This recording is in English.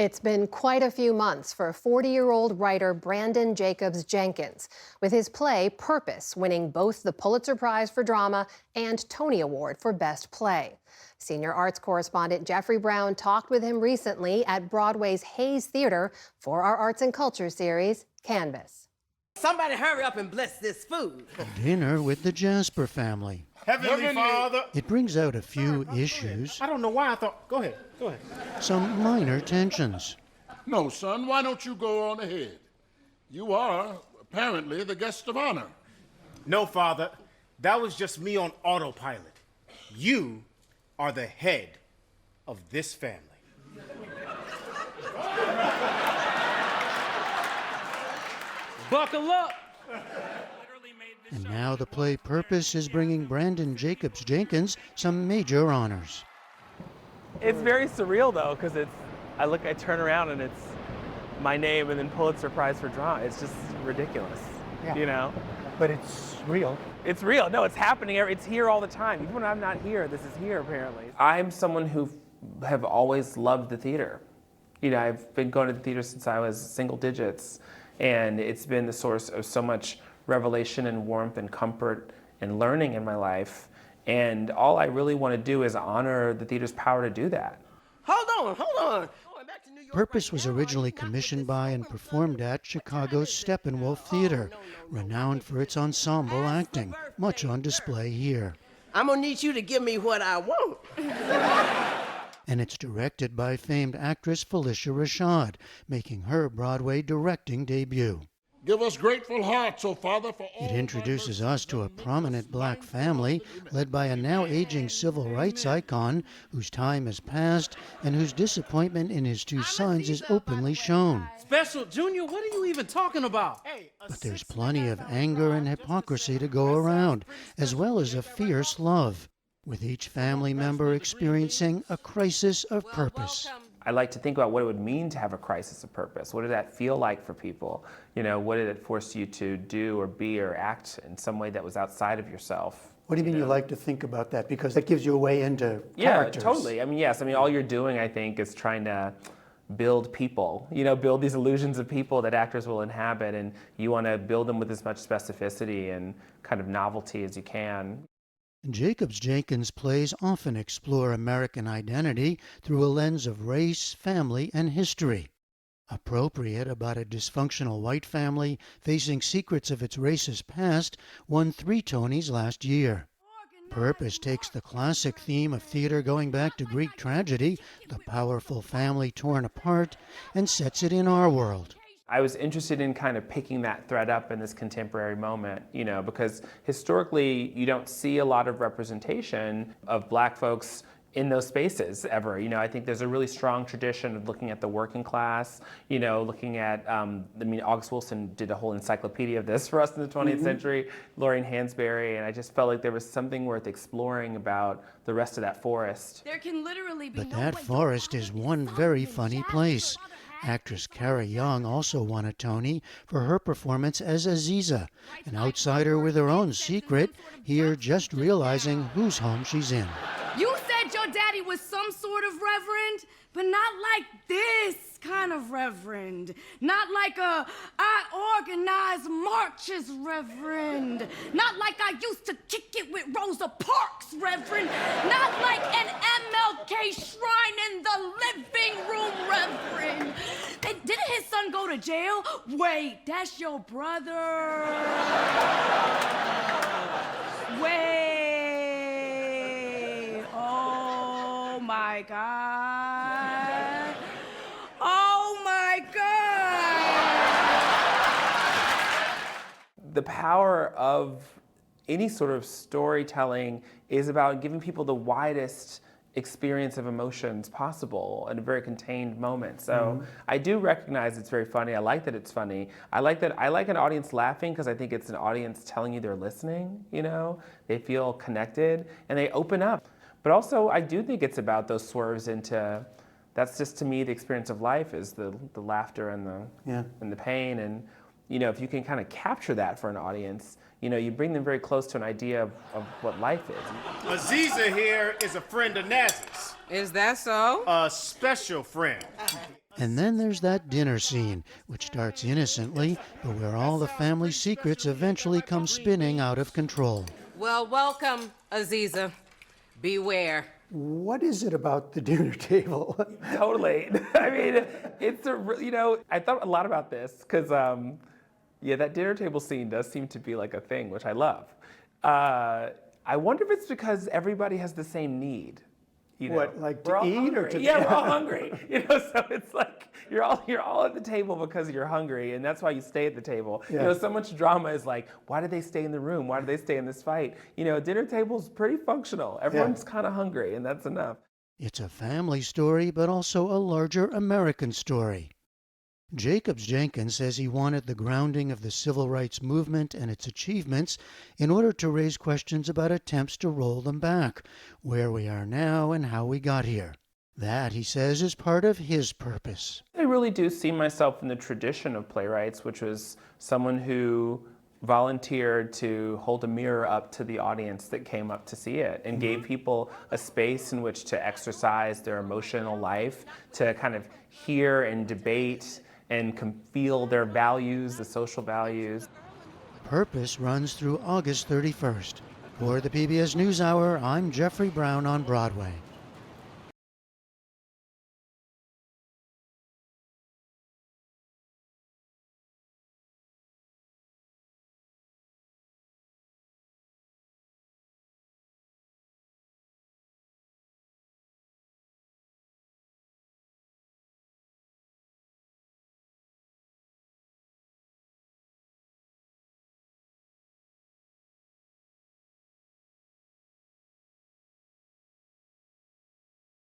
It's been quite a few months for 40-year-old writer Brandon Jacobs Jenkins, with his play Purpose winning both the Pulitzer Prize for Drama and Tony Award for Best Play. Senior arts correspondent Jeffrey Brown talked with him recently at Broadway's Hayes Theater for our Arts and Culture series, Canvas. Somebody hurry up and bless this food. Dinner with the Jasper family. Heavenly Father. It brings out a few issues, I don't know why I thought. Go ahead. some minor tensions. No, son, why don't you go on ahead? You are, apparently, the guest of honor. No, Father. That was just me on autopilot. You are the head of this family. Buckle up. And now the play Purpose is bringing Brandon Jacobs Jenkins some major honors. It's very surreal though, because I turn around and it's my name and then Pulitzer Prize for Drama. It's just ridiculous, you know? But it's real. It's real. No, it's happening. It's here all the time. Even when I'm not here, this is here apparently. I'm someone who have always loved the theater. You know, I've been going to the theater since I was single digits, and it's been the source of so much revelation and warmth and comfort and learning in my life. And all I really want to do is honor the theater's power to do that. Hold on. Purpose was originally commissioned by and performed at Chicago's Steppenwolf Theater, renowned for its ensemble acting, much on display here. I'm gonna need you to give me what I want. And it's directed by famed actress Felicia Rashad, making her Broadway directing debut. Give us grateful hearts, O Father, for all. It introduces us to a prominent black family led by a now aging civil rights icon whose time has passed and whose disappointment in his two sons is openly shown. Special Junior, what are you even talking about? But there's plenty of anger and hypocrisy to go around, as well as a fierce love, with each family member experiencing a crisis of purpose. I like to think about what it would mean to have a crisis of purpose. What did that feel like for people? You know, what did it force you to do or be or act in some way that was outside of yourself? What do you mean you like to think about that? Because that gives you a way into characters. Yeah, totally. I mean, yes. I mean, all you're doing, I think, is trying to build people, you know, build these illusions of people that actors will inhabit, and you want to build them with as much specificity and kind of novelty as you can. Jacobs Jenkins plays often explore American identity through a lens of race, family, and history. Appropriate about a dysfunctional white family facing secrets of its racist past, won 3 Tonys last year. Purpose takes the classic theme of theater going back to Greek tragedy, the powerful family torn apart, and sets it in our world. I was interested in kind of picking that thread up in this contemporary moment, you know, because historically you don't see a lot of representation of black folks in those spaces ever. You know, I think there's a really strong tradition of looking at the working class, you know, looking at, August Wilson did a whole encyclopedia of this for us in the 20th century, Lorraine Hansberry, and I just felt like there was something worth exploring about the rest of that forest. There can literally be But that forest is one very funny place. Actress Cara Young also won a Tony for her performance as Aziza, an outsider with her own secret, here just realizing whose home she's in. You said your daddy was some sort of reverend, but not like this kind of reverend. Not like I organize marches reverend. Not like I used to kick it with Rosa Parks reverend. Not like an MLK shrine in the living room reverend. Didn't his son go to jail? Wait, that's your brother. Wait. Oh my God. Oh my God. The power of any sort of storytelling is about giving people the widest experience of emotions possible in a very contained moment. So I do recognize it's very funny. I like that it's funny. I like an audience laughing because I think it's an audience telling you they're listening, you know? They feel connected and they open up. But also I do think it's about those swerves into, that's just to me the experience of life is the laughter and the pain. And you know, if you can kind of capture that for an audience, you know, you bring them very close to an idea of what life is. Aziza here is a friend of Naz's. Is that so? A special friend. And then there's that dinner scene, which starts innocently, but where all the family secrets eventually come spinning out of control. Well, welcome, Aziza. Beware. What is it about the dinner table? Totally. I mean, it's I thought a lot about this because, yeah, that dinner table scene does seem to be like a thing, which I love. I wonder if it's because everybody has the same need. You know? What, like We're to all eat hungry. or to? Yeah, we're all hungry. So it's like you're all at the table because you're hungry, and that's why you stay at the table. Yeah. So much drama is like, why did they stay in the room? Why did they stay in this fight? Dinner table's pretty functional. Everyone's kind of hungry, and that's enough. It's a family story, but also a larger American story. Jacobs Jenkins says he wanted the grounding of the civil rights movement and its achievements in order to raise questions about attempts to roll them back, where we are now and how we got here. That, he says, is part of his purpose. I really do see myself in the tradition of playwrights, which was someone who volunteered to hold a mirror up to the audience that came up to see it and gave people a space in which to exercise their emotional life, to kind of hear and debate and feel their values, the social values. Purpose runs through August 31st. For the PBS NewsHour, I'm Jeffrey Brown on Broadway.